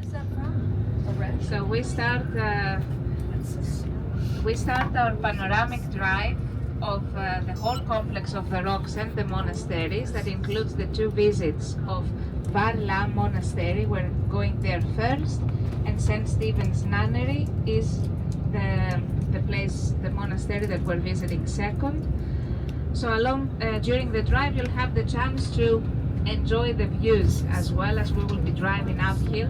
is that from? So we start our panoramic drive of the whole complex of the rocks and the monasteries. That includes the 2 visits of Varlaam Monastery. We're going there first, and St. Stephen's Nunnery is the place, the monastery that we're visiting second. So during the drive, you'll have the chance to enjoy the views as well, as we will be driving uphill.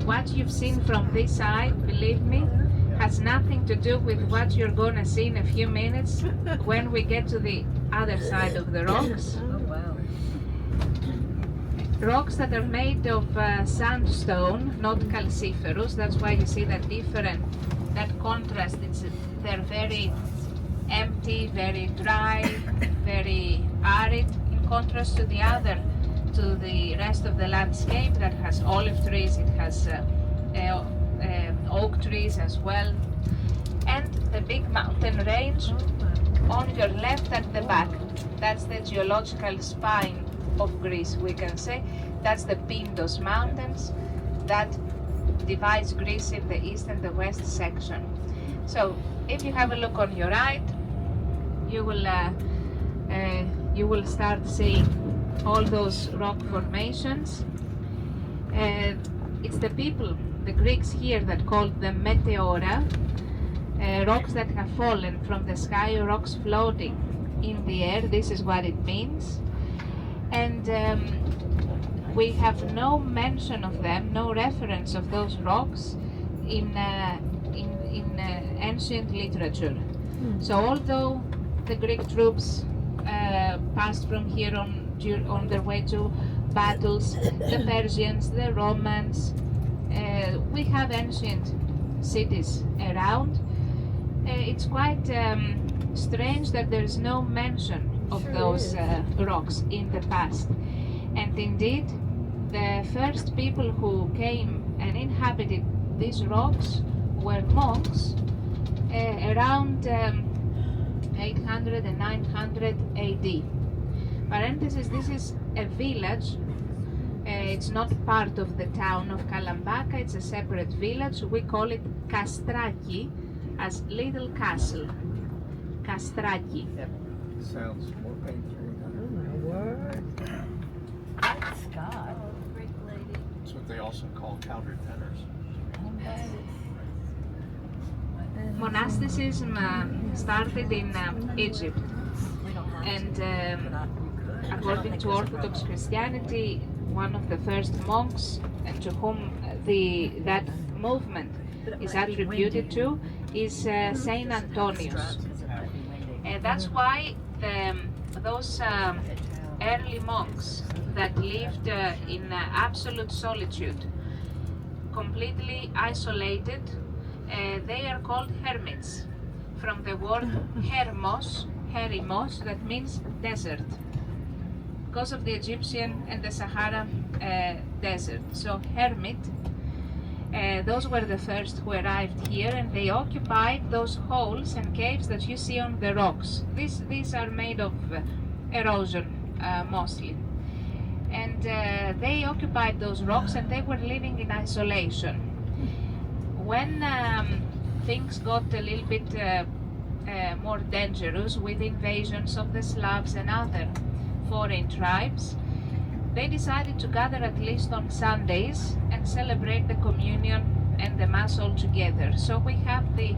What you've seen from this side, believe me, has nothing to do with what you're going to see in a few minutes when we get to the other side of the rocks. Oh, wow. Rocks that are made of sandstone, not calciferous. That's why you see that contrast. They're very empty, very dry, very arid, in contrast to the rest of the landscape that has olive trees. It has oak trees as well, and the big mountain range on your left at the back. That's the geological spine of Greece, we can say. That's the Pindos Mountains that divides Greece in the east and the west section. So if you have a look on your right, you will start seeing all those rock formations. It's the people, the Greeks here, that called them meteora, rocks that have fallen from the sky, rocks floating in the air. This is what it means. And we have no mention of them, no reference of those rocks in ancient literature. So although the Greek troops passed from here on their way to battles, the Persians, the Romans, we have ancient cities around. It's quite strange that there is no mention of those rocks in the past. And indeed, the first people who came and inhabited these rocks were monks around 800 and 900 AD. Parenthesis, this is a village. It's not part of the town of Kalambaka, it's a separate village. We call it Kastraki, as little castle. Kastraki. Yep. Sounds more painful. Oh, my word. That's God. Greek lady. That's what they also call counterfeiters. Monasticism started in Egypt, and according to Orthodox Christianity, one of the first monks to whom that movement is attributed to is Saint Antonius. That's why those early monks that lived in absolute solitude, completely isolated, they are called hermits, from the word hermos, that means desert, because of the Egyptian and the Sahara desert. So hermit, those were the first who arrived here, and they occupied those holes and caves that you see on the rocks. These are made of erosion mostly. And they occupied those rocks, and they were living in isolation. When things got a little bit more dangerous with invasions of the Slavs and other foreign tribes, they decided to gather at least on Sundays and celebrate the communion and the Mass all together. So we have the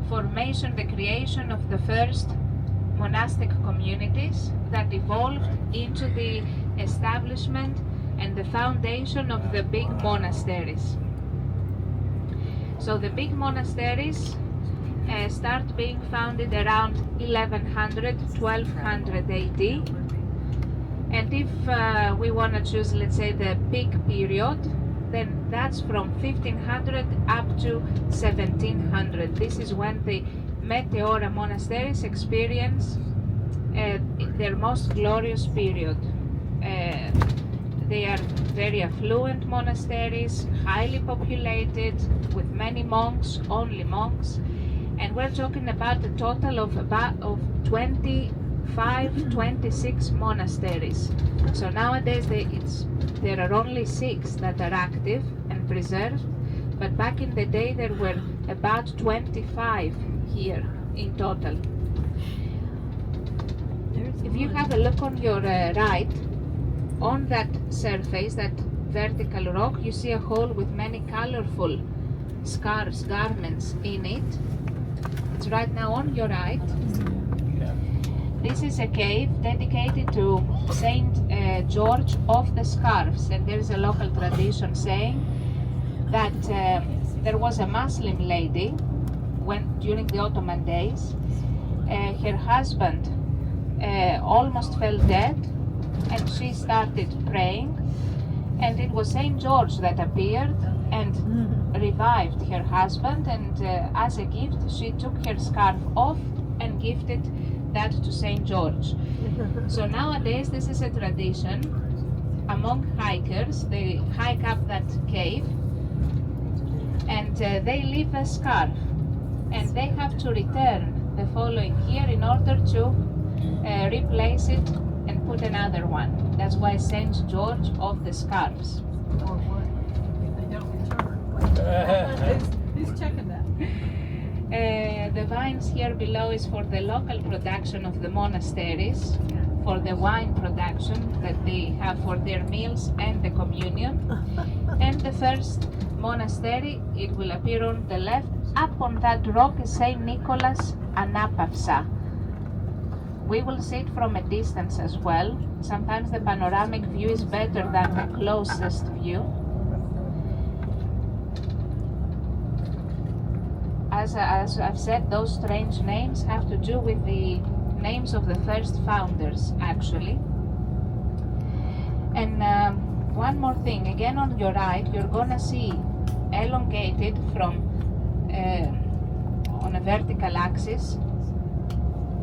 formation, the creation of the first monastic communities that evolved into the establishment and the foundation of the big monasteries. So the big monasteries start being founded around 1100, 1200 AD. And if we want to choose, let's say, the peak period, then that's from 1500 up to 1700. This is when the Meteora monasteries experience their most glorious period. They are very affluent monasteries, highly populated, with many monks, only monks, and we're talking about a total of 26 monasteries. So nowadays there are only 6 that are active, and preserved, but back in the day there were about 25 here in total. If you have a look on your right, on that surface, that vertical rock, you see a hole with many colorful scarves, garments in it. It's right now on your right. This is a cave dedicated to Saint George of the Scarves, and there is a local tradition saying that there was a Muslim lady during the Ottoman days. Her husband almost fell dead, and she started praying, and it was Saint George that appeared and revived her husband, and as a gift she took her scarf off and gifted that to Saint George. So nowadays this is a tradition among hikers. They hike up that cave and they leave a scarf, and they have to return the following year in order to replace it and put another one. That's why Saint George of the Scarves. Or what? If they don't return. Who's checking that? The vines here below is for the local production of the monasteries, for the wine production that they have for their meals and the communion. And the first monastery, it will appear on the left. Up on that rock is Saint Nicholas Anapavsa. We will see it from a distance as well. Sometimes the panoramic view is better than the closest view. As I've said, those strange names have to do with the names of the first founders, actually. And one more thing, again on your right, you're gonna see elongated from on a vertical axis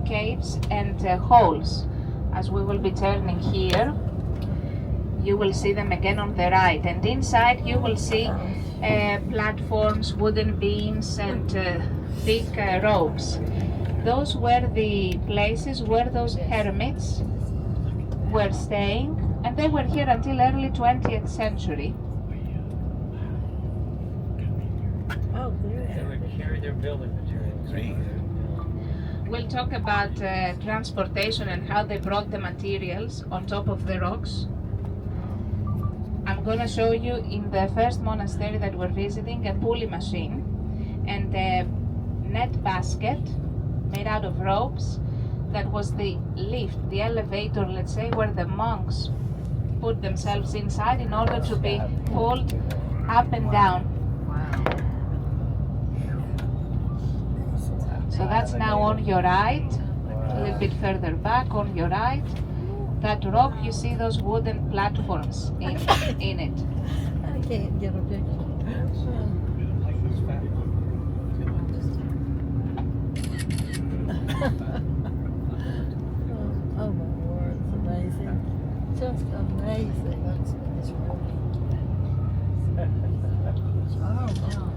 caves and holes. As we will be turning here, you will see them again on the right, and inside you will see platforms, wooden beams, and thick ropes. Those were the places where those hermits were staying, and they were here until early 20th century. Oh, They would carry their building materials. We'll talk about transportation and how they brought the materials on top of the rocks. I'm going to show you in the first monastery that we're visiting a pulley machine and a net basket made out of ropes. That was the lift, the elevator, let's say, where the monks put themselves inside in order to be pulled up and down. So that's now on your right, a little bit further back on your right. That rock, you see those wooden platforms in it. I can't get a picture. Oh my word, it's amazing. Just amazing. That's really. Oh wow.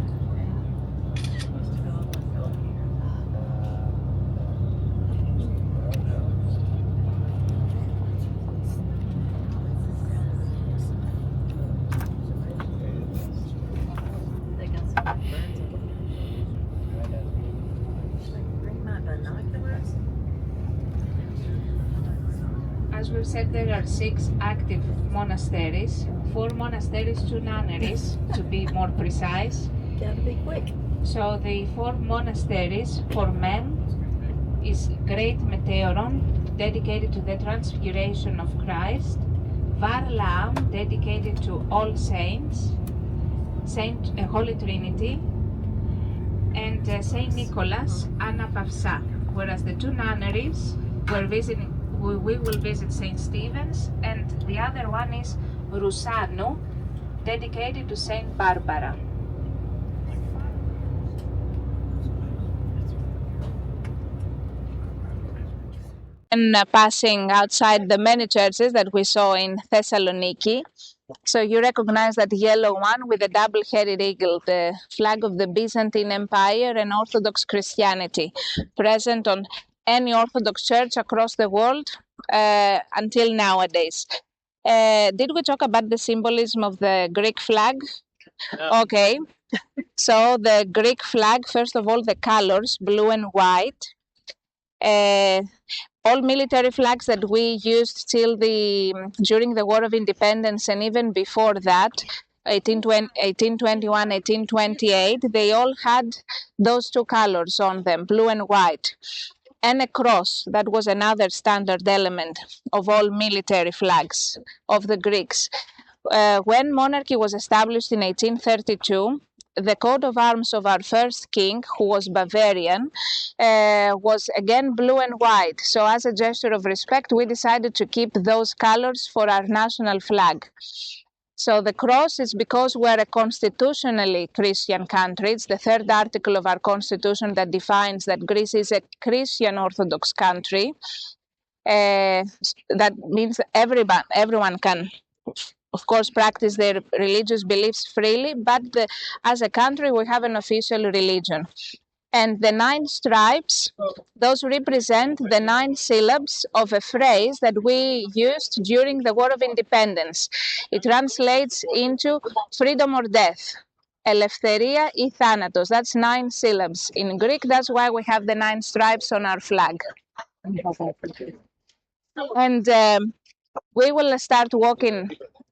They got some birds. Bring my binoculars. As we've said, there are 6 active monasteries, 4 monasteries, 2 nunneries, to be more precise. Gotta be quick. So the 4 monasteries for men is Great Meteoron, dedicated to the Transfiguration of Christ, Varlaam, dedicated to All Saints, Saint Holy Trinity, and Saint Nicholas Anapavsa. Whereas the 2 nunneries we will visit Saint Stephen's, and the other one is Rusanu, dedicated to Saint Barbara. And passing outside the many churches that we saw in Thessaloniki. So you recognize that yellow one with the double-headed eagle, the flag of the Byzantine Empire and Orthodox Christianity, present on any Orthodox church across the world until nowadays. Did we talk about the symbolism of the Greek flag? Okay. So the Greek flag, first of all, the colors, blue and white. All military flags that we used till during the War of Independence and even before that, 1821, 1828, they all had those two colors on them, blue and white. And a cross, that was another standard element of all military flags of the Greeks. When monarchy was established in 1832, the coat of arms of our first king, who was Bavarian, was again blue and white. So as a gesture of respect, we decided to keep those colors for our national flag. So the cross is because we're a constitutionally Christian country. It's the third article of our constitution that defines that Greece is a Christian Orthodox country. That means everyone can, of course, practice their religious beliefs freely, but as a country, we have an official religion. And the 9 stripes, those represent the 9 syllables of a phrase that we used during the War of Independence. It translates into freedom or death. Ελευθερία ή θάνατος. That's 9 syllables. In Greek, that's why we have the 9 stripes on our flag. And we will start walking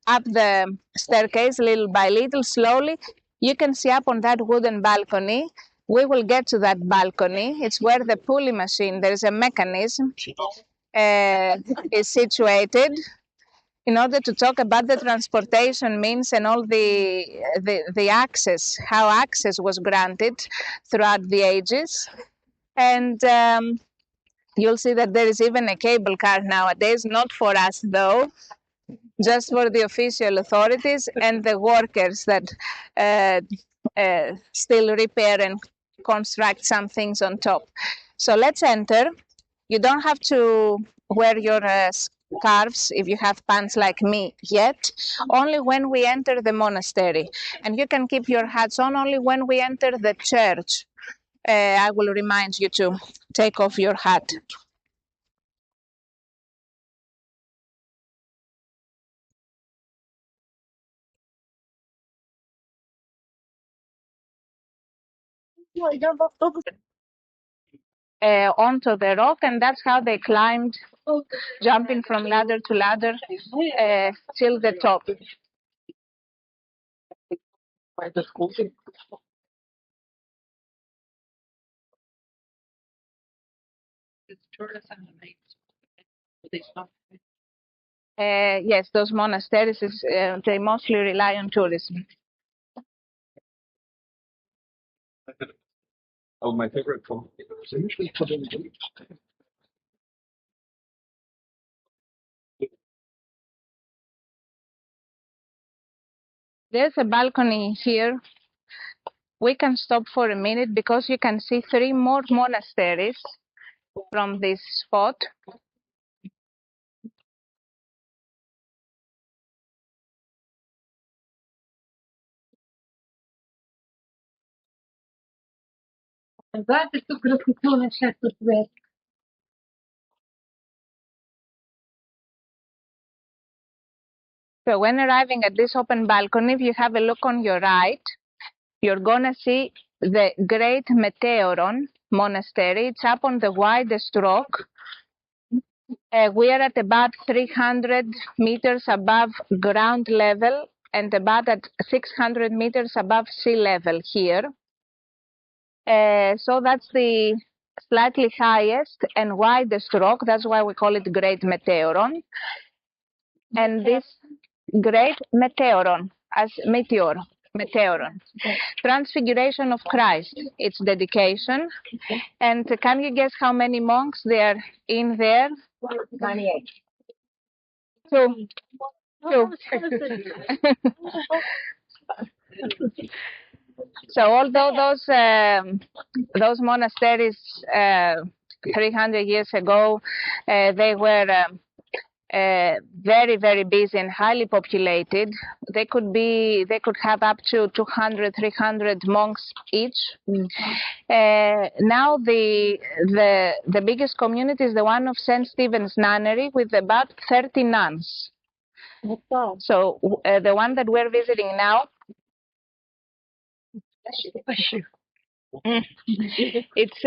up the staircase little by little, slowly. You can see up on that wooden balcony. We will get to that balcony. It's where the pulley machine, there's a mechanism, is situated in order to talk about the transportation means and all the access, how access was granted throughout the ages. And you'll see that there is even a cable car nowadays, not for us though, just for the official authorities and the workers that still repair and construct some things on top. So let's enter. You don't have to wear your scarves if you have pants like me yet, only when we enter the monastery. And you can keep your hats on only when we enter the church. I will remind you to take off your hat. Onto the rock, and that's how they climbed, jumping from ladder to ladder till the top. Yes, those monasteries, they mostly rely on tourism. Oh, my favorite film. There's a balcony here. We can stop for a minute because you can see 3 more monasteries from this spot. So when arriving at this open balcony, if you have a look on your right, you're gonna see the Great Meteoron Monastery. It's up on the widest rock. We are at about 300 meters above ground level and about at 600 meters above sea level here. So that's the slightly highest and widest rock. That's why we call it Great Meteoron. And this Great Meteoron, as meteoron. Transfiguration of Christ, its dedication. And can you guess how many monks there are in there? 98. Two. So although those monasteries 300 years ago, they were very, very busy and highly populated. They could have up to 200, 300 monks each. Now the biggest community is the one of St. Stephen's Nunnery with about 30 nuns. So the one that we're visiting now It's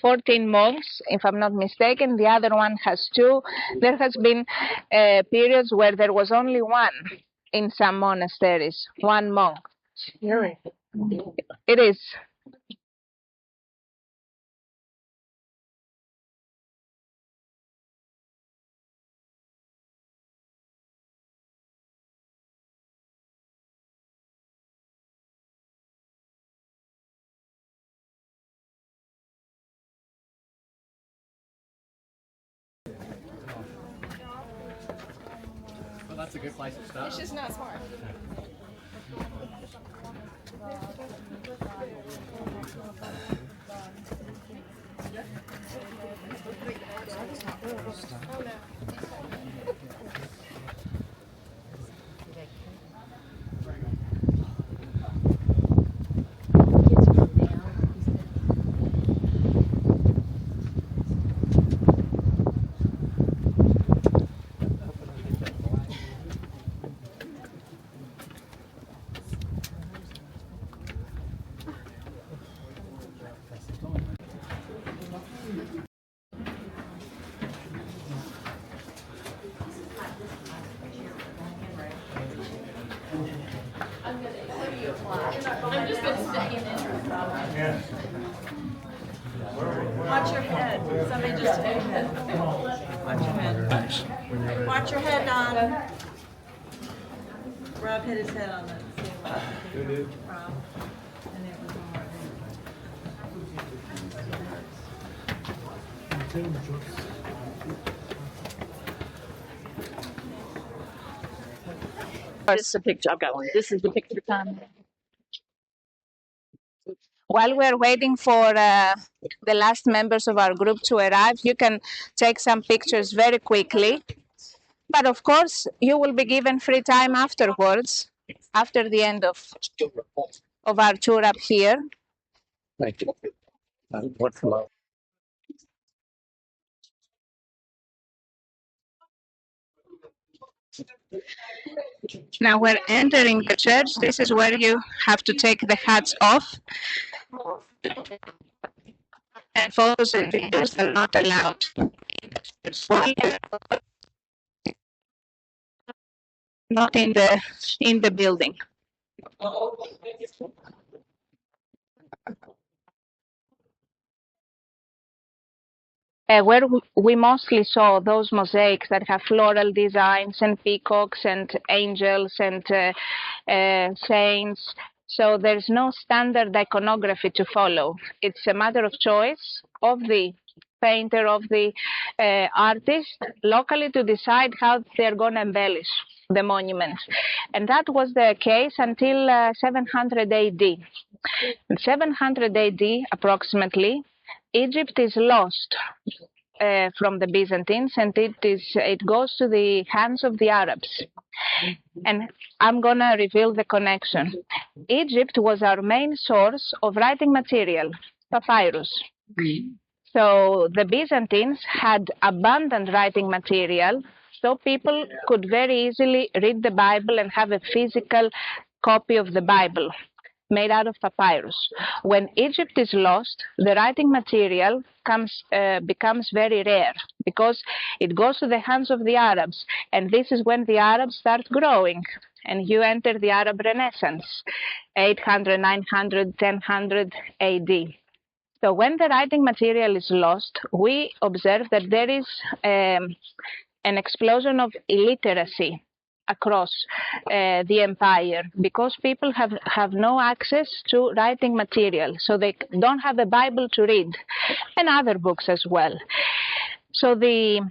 14 monks, if I'm not mistaken. The other one has 2. There has been periods where there was only 1 in some monasteries, 1 monk. Really? It is. Well, that's a good place to start. It's just not smart. I'm just going to stay in interest. Watch your head. Somebody just hit your head. Watch your head. Thanks. Watch your head, Don. Rob hit his head on the ceiling. Who did? Rob. And it was on This is the picture. I've got one. This is the picture time. While we're waiting for the last members of our group to arrive, you can take some pictures very quickly. But of course, you will be given free time afterwards, after the end of our tour up here. Thank you. What's love? Now we're entering the church. This is where you have to take the hats off. And photos and videos are not allowed. Not in the building. Where we mostly saw those mosaics that have floral designs and peacocks and angels and saints. So there's no standard iconography to follow. It's a matter of choice of the painter, of the artist, locally to decide how they're going to embellish the monuments. And that was the case until 700 AD. In 700 AD, approximately, Egypt is lost from the Byzantines, and it goes to the hands of the Arabs. And I'm going to reveal the connection. Egypt was our main source of writing material, papyrus. So the Byzantines had abundant writing material, so people could very easily read the Bible and have a physical copy of the Bible made out of papyrus. When Egypt is lost, the writing material becomes very rare because it goes to the hands of the Arabs, and this is when the Arabs start growing, and you enter the Arab Renaissance, 800, 900, 1000 AD. So when the writing material is lost, we observe that there is an explosion of illiteracy across the empire because people have no access to writing material, so they don't have a Bible to read, and other books as well. So the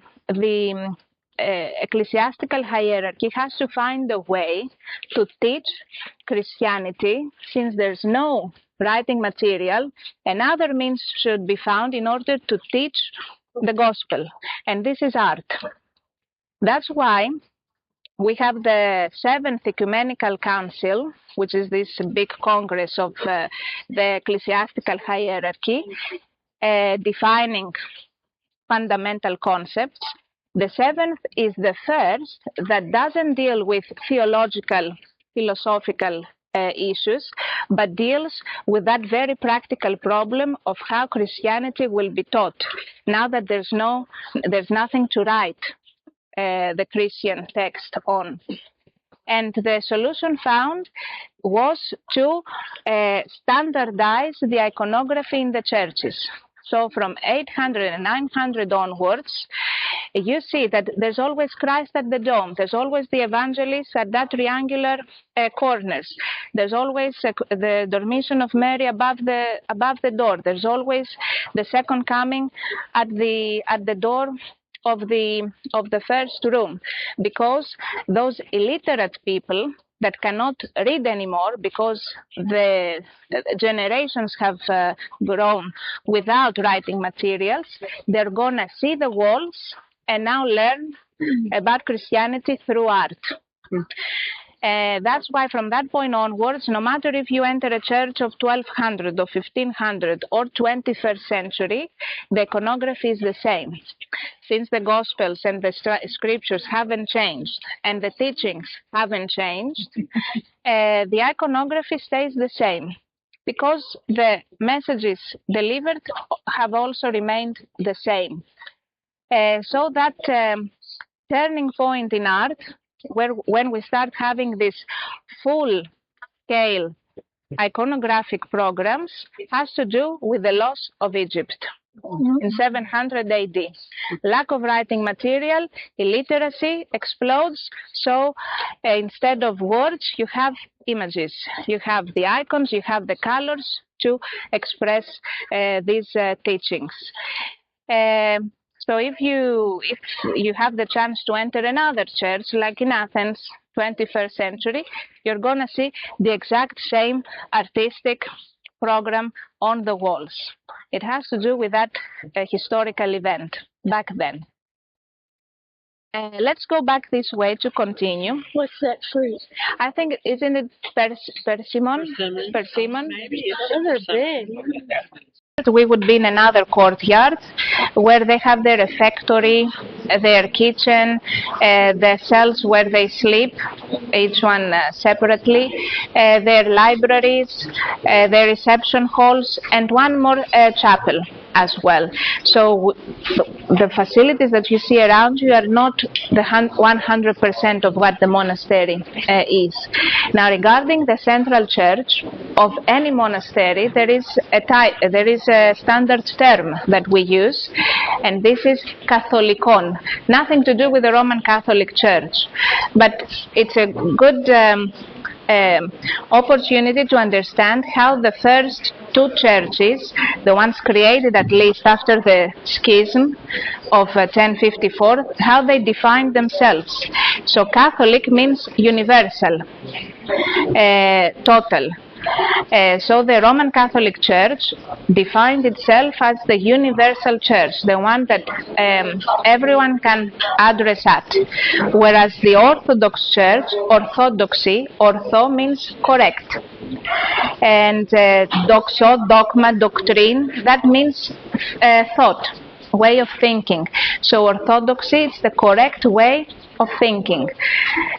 ecclesiastical hierarchy has to find a way to teach Christianity, since there's no writing material, and other means should be found in order to teach the gospel, and this is art. That's why we have the 7th Ecumenical Council, which is this big congress of the ecclesiastical hierarchy, defining fundamental concepts. The 7th is the first that doesn't deal with theological, philosophical issues, but deals with that very practical problem of how Christianity will be taught now that there's nothing to write the Christian text on. And the solution found was to standardize the iconography in the churches. So from 800 and 900 onwards, you see that there's always Christ at the dome. There's always the evangelist at that triangular corners. There's always the Dormition of Mary above the door. There's always the second coming at the door of the first room, because those illiterate people that cannot read anymore because the generations have grown without writing materials, they're gonna see the walls and now learn about Christianity through art. That's why from that point onwards, no matter if you enter a church of 1200 or 1500 or 21st century, the iconography is the same. Since the Gospels and the scriptures haven't changed and the teachings haven't changed, the iconography stays the same, because the messages delivered have also remained the same. So that turning point in art, when we start having this full-scale iconographic programs, has to do with the loss of Egypt in 700 AD. Lack of writing material, illiteracy explodes, so instead of words, you have images. You have the icons, you have the colors to express these teachings. So if you have the chance to enter another church, like in Athens, 21st century, you're going to see the exact same artistic program on the walls. It has to do with that historical event back then. Let's go back this way to continue. What's that fruit? I think, isn't it persimmon? Persimmon? Maybe. Those are big. We would be in another courtyard where they have their refectory, their kitchen, the cells where they sleep, each one separately, their libraries, their reception halls, and one more chapel as well. So the facilities that you see around you are not the 100% of what the monastery is. Now, regarding the central church of any monastery, there is a standard term that we use, and this is Katholikon. Nothing to do with the Roman Catholic Church, but it's a good opportunity to understand how the first two churches, the ones created at least after the schism of 1054, how they defined themselves. So Catholic means universal, total. So the Roman Catholic Church defined itself as the universal church, the one that everyone can address at, whereas the Orthodox Church, orthodoxy, ortho means correct, and doxo, dogma, doctrine, that means thought, way of thinking. So orthodoxy is the correct way of thinking.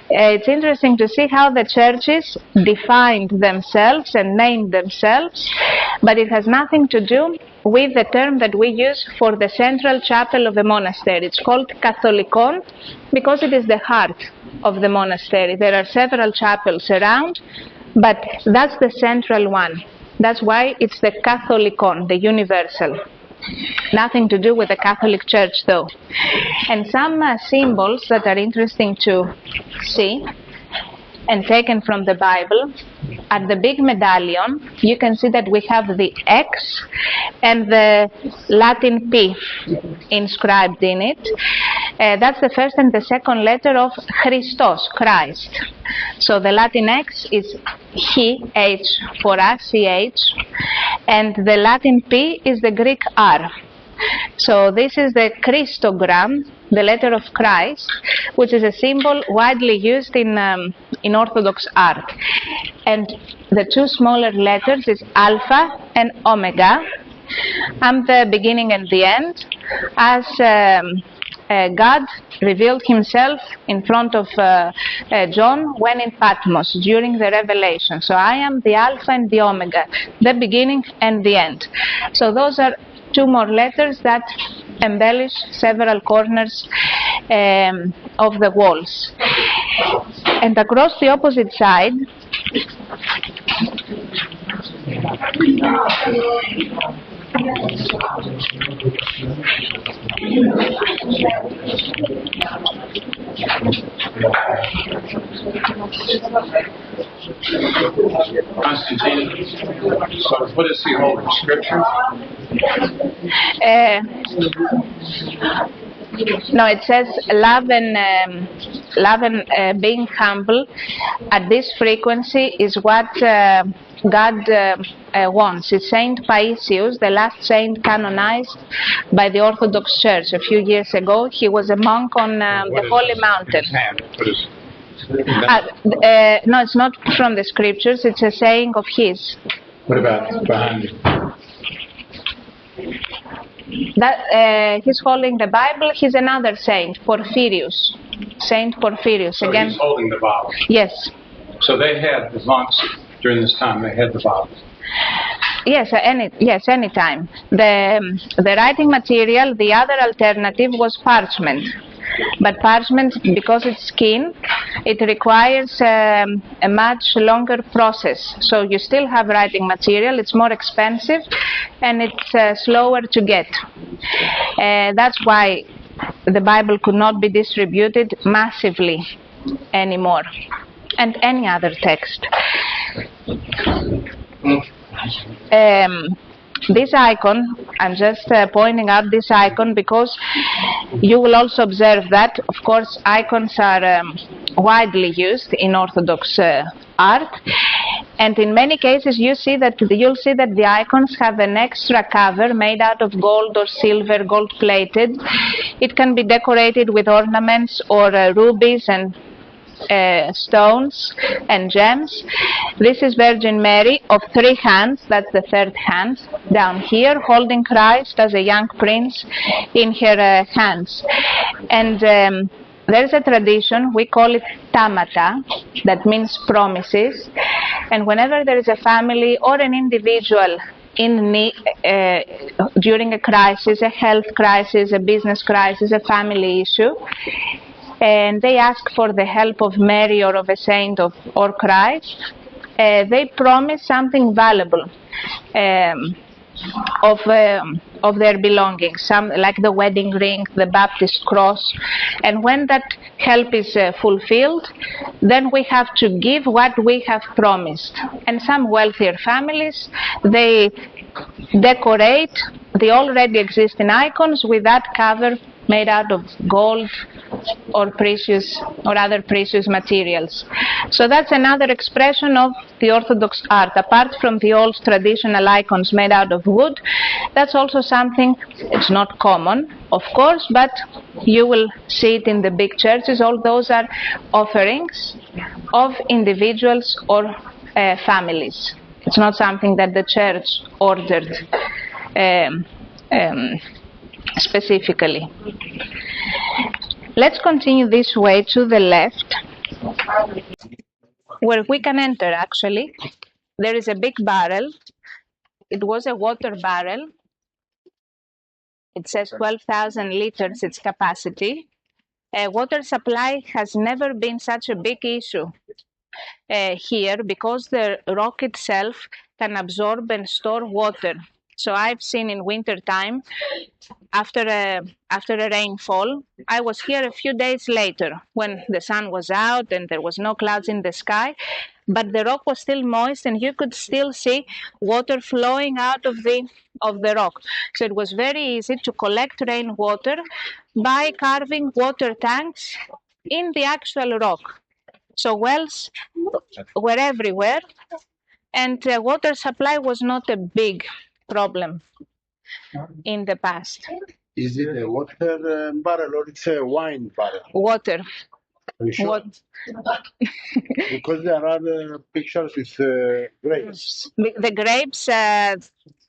It's interesting to see how the churches defined themselves and named themselves, but it has nothing to do with the term that we use for the central chapel of a monastery. It's called Katholikon because it is the heart of the monastery. There are several chapels around, but that's the central one. That's why it's the Katholikon, the universal. Nothing to do with the Catholic Church, though. And some symbols that are interesting to see and taken from the Bible. At the big medallion, you can see that we have the X and the Latin P inscribed in it. That's the first and the second letter of Christos, Christ. So the Latin X is He, H for us, CH, and the Latin P is the Greek R. So this is the Christogram, the letter of Christ, which is a symbol widely used in Orthodox art. And the two smaller letters is Alpha and Omega. I'm the beginning and the end. As God revealed himself in front of John when in Patmos during the revelation. So I am the Alpha and the Omega, the beginning and the end. So those are two more letters that embellish several corners of the walls. And across the opposite side, Constantine, so what is the whole scripture? No, it says love and being humble at this frequency is what God wants. It's Saint Paisius, the last saint canonized by the Orthodox Church a few years ago. He was a monk on the Holy Mountain. No, it's not from the scriptures. It's a saying of his. What about behind it? That he's holding the Bible. He's another saint, Porphyrius, Saint Porphyrius. So again. he's holding the Bible. Yes. So they had the monks during this time. They had the Bible. Yes, anytime. The writing material, the other alternative was parchment. But parchment, because it's skin, it requires a much longer process. So you still have writing material, it's more expensive, and it's slower to get. That's why the Bible could not be distributed massively anymore, and any other text. This icon, I'm just pointing out this icon because you will also observe that, of course, icons are widely used in Orthodox art, and in many cases you'll see that the icons have an extra cover made out of gold or silver, gold-plated. It can be decorated with ornaments or rubies and stones and gems. This is Virgin Mary of 3 hands, that's the third hand, down here, holding Christ as a young prince in her hands. And there is a tradition, we call it tamata, that means promises, and whenever there is a family or an individual in need, during a crisis, a health crisis, a business crisis, a family issue, and they ask for the help of Mary or of a saint or Christ, they promise something valuable of their belongings, some like the wedding ring, the Baptist cross, and when that help is fulfilled, then we have to give what we have promised. And some wealthier families, they decorate the already existing icons with that cover made out of gold or precious or other precious materials. So that's another expression of the Orthodox art. Apart from the old traditional icons made out of wood, that's also something, it's not common, of course, but you will see it in the big churches. All those are offerings of individuals or families. It's not something that the church ordered specifically. Let's continue this way to the left, where we can enter actually. There is a big barrel. It was a water barrel. It says 12,000 liters its capacity. Water supply has never been such a big issue here because the rock itself can absorb and store water. So I've seen in winter time, after a rainfall, I was here a few days later when the sun was out and there was no clouds in the sky, but the rock was still moist and you could still see water flowing out of the rock. So it was very easy to collect rainwater by carving water tanks in the actual rock. So wells were everywhere, and water supply was not a big problem in the past. Is it a water barrel or it's a wine barrel? Water. Are you sure? What? Because there are pictures with grapes. The grapes,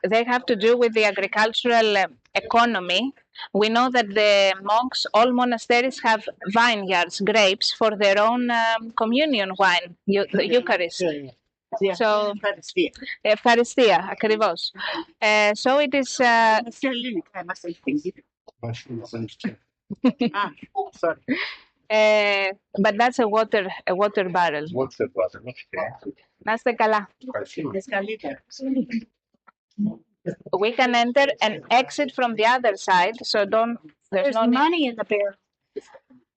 they have to do with the agricultural economy. We know that the monks, all monasteries have vineyards, grapes for their own communion wine, the Eucharist. So, ευχαριστία, ακριβώς. So it is. But that's a water barrel. Να είστε καλά. We can enter and exit from the other side, so there's no money in the barrel.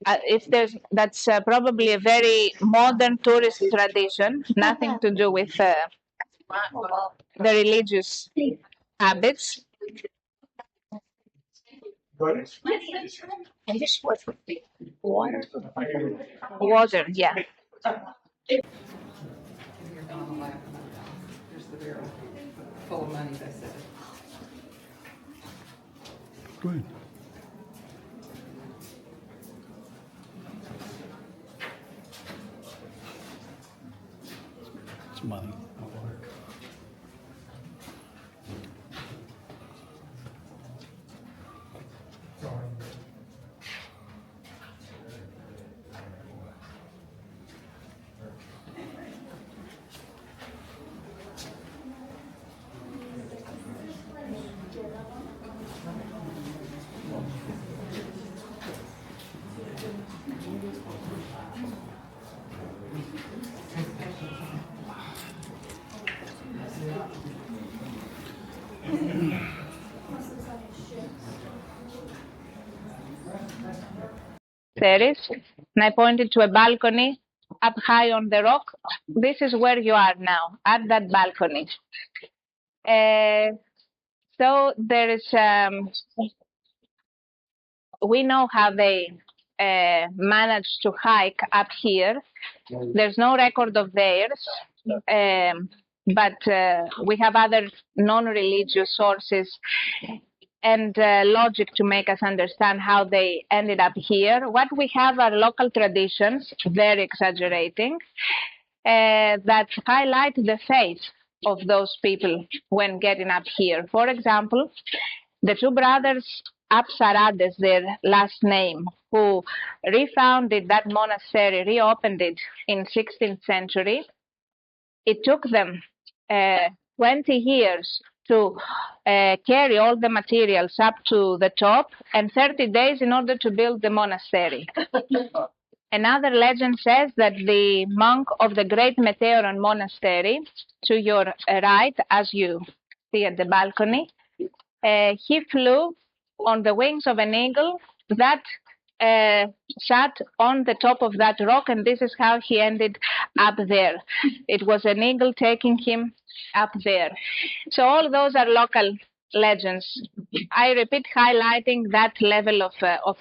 if that's probably a very modern tourist tradition, nothing to do with the religious habits. And this was water. Water, yeah. Full of money, they said. Good. It's money. Terrace, and I pointed to a balcony up high on the rock. This is where you are now, at that balcony. So there is, we know how they managed to hike up here. There's no record of theirs, but we have other non-religious sources and logic to make us understand how they ended up here. What we have are local traditions, very exaggerating, that highlight the faith of those people when getting up here. For example, the two brothers Apsarades, their last name, who refounded that monastery, reopened it in 16th century. It took them 20 years to carry all the materials up to the top and 30 days in order to build the monastery. Another legend says that the monk of the Great Meteoron Monastery, to your right, as you see at the balcony, he flew on the wings of an eagle that sat on the top of that rock, and this is how he ended up there. It was an eagle taking him up there. So all those are local legends. I repeat, highlighting that level of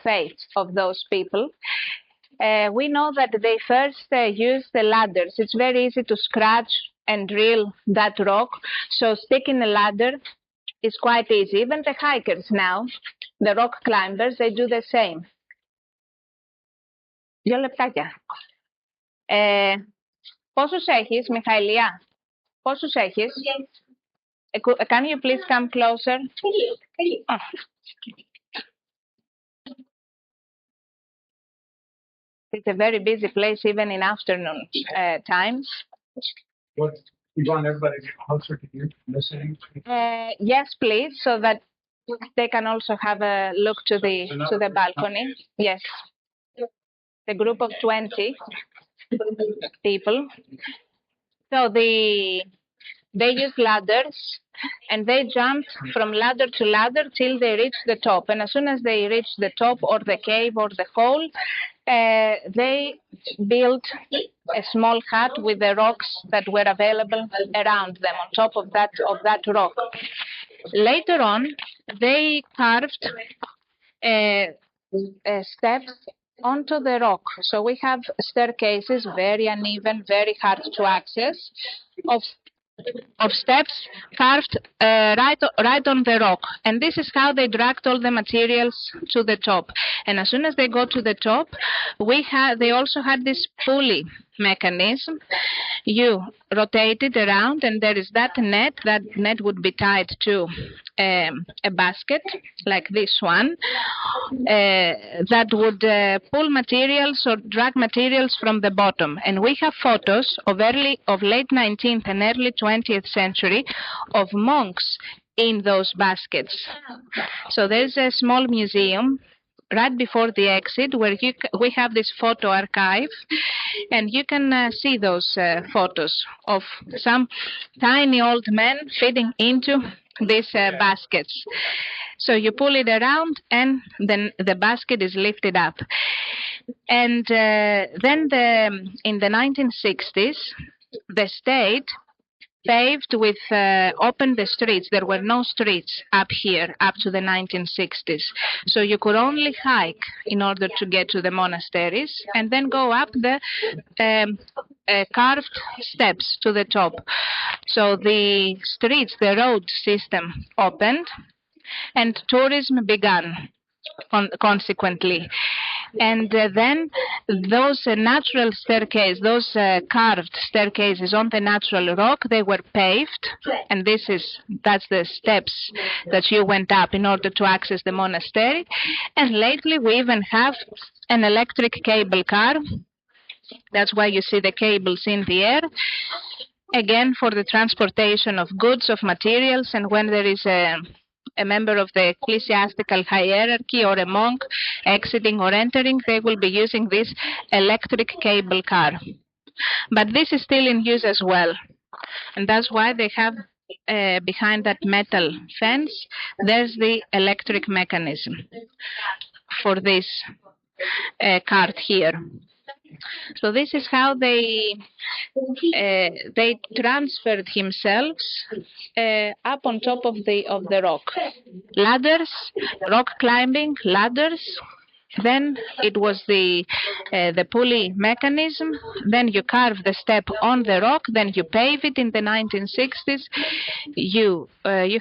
faith of those people. We know that they first used the ladders. It's very easy to scratch and drill that rock, so sticking a ladder is quite easy. Even the hikers now, the rock climbers, they do the same. 2 λεπτάκια. Πόσους έχεις, Μιχαηλία? Πόσους έχεις? Can you please come closer? Oh. It's a very busy place, even in afternoon times. What, you want everybody to get closer to you listening? Yes, please, so that they can also have a look to the balcony. Yes. A group of 20 people. So they use ladders and they jumped from ladder to ladder till they reached the top. And as soon as they reached the top or the cave or the hole, they built a small hut with the rocks that were available around them on top of that rock. Later on, they carved steps onto the rock. So we have staircases, very uneven, very hard to access, of of steps carved right on the rock, and this is how they dragged all the materials to the top. And as soon as they got to the top, they also had this pulley mechanism. You rotate it around, and there is that net. That net would be tied to a basket like this one that would pull materials or drag materials from the bottom. And we have photos of late 19th and early 20th century of monks in those baskets. So there's a small museum right before the exit where we have this photo archive, and you can see those photos of some tiny old men fitting into these baskets. So you pull it around, and then the basket is lifted up. And then in the 1960s, the state paved opened the streets. There were no streets up here up to the 1960s. So you could only hike in order to get to the monasteries and then go up the carved steps to the top. So the streets, the road system opened, and tourism began consequently. And then those natural staircases, those carved staircases on the natural rock, they were paved, and that's the steps that you went up in order to access the monastery. And lately we even have an electric cable car. That's why you see the cables in the air, again for the transportation of goods, of materials, and when there is a member of the ecclesiastical hierarchy or a monk exiting or entering, they will be using this electric cable car. But this is still in use as well, and that's why they have behind that metal fence, there's the electric mechanism for this cart here. So this is how they transferred themselves up on top of the rock. Ladders, rock climbing, ladders. Then it was the pulley mechanism. Then you carve the step on the rock. Then you pave it in the 1960s. You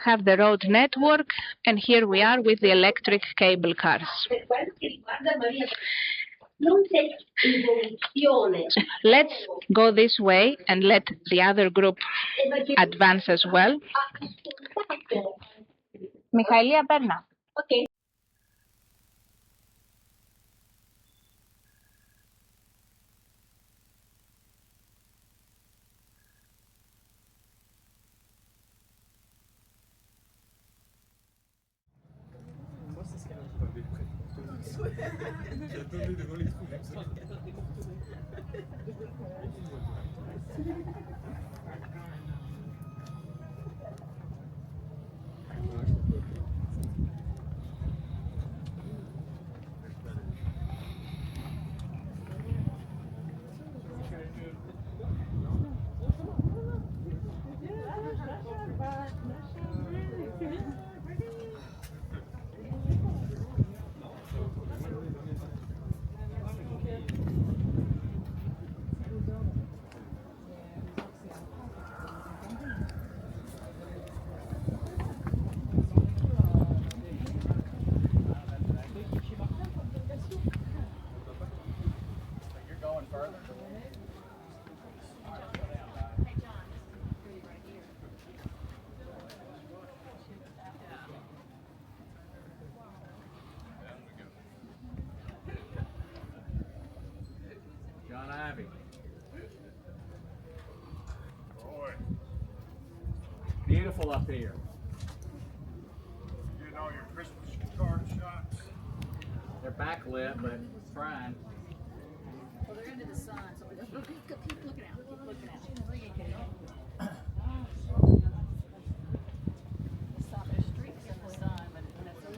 have the road network, and here we are with the electric cable cars. Let's go this way and let the other group advance as well. Michaelia, Berna. Okay. Beautiful up here. You know your Christmas card shots? They're backlit, but it's fine. Well, they're into the sun, so keep looking out. Keep looking out. Stop their streaks in the sun, but when it's over.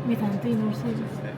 Bizantino, sí.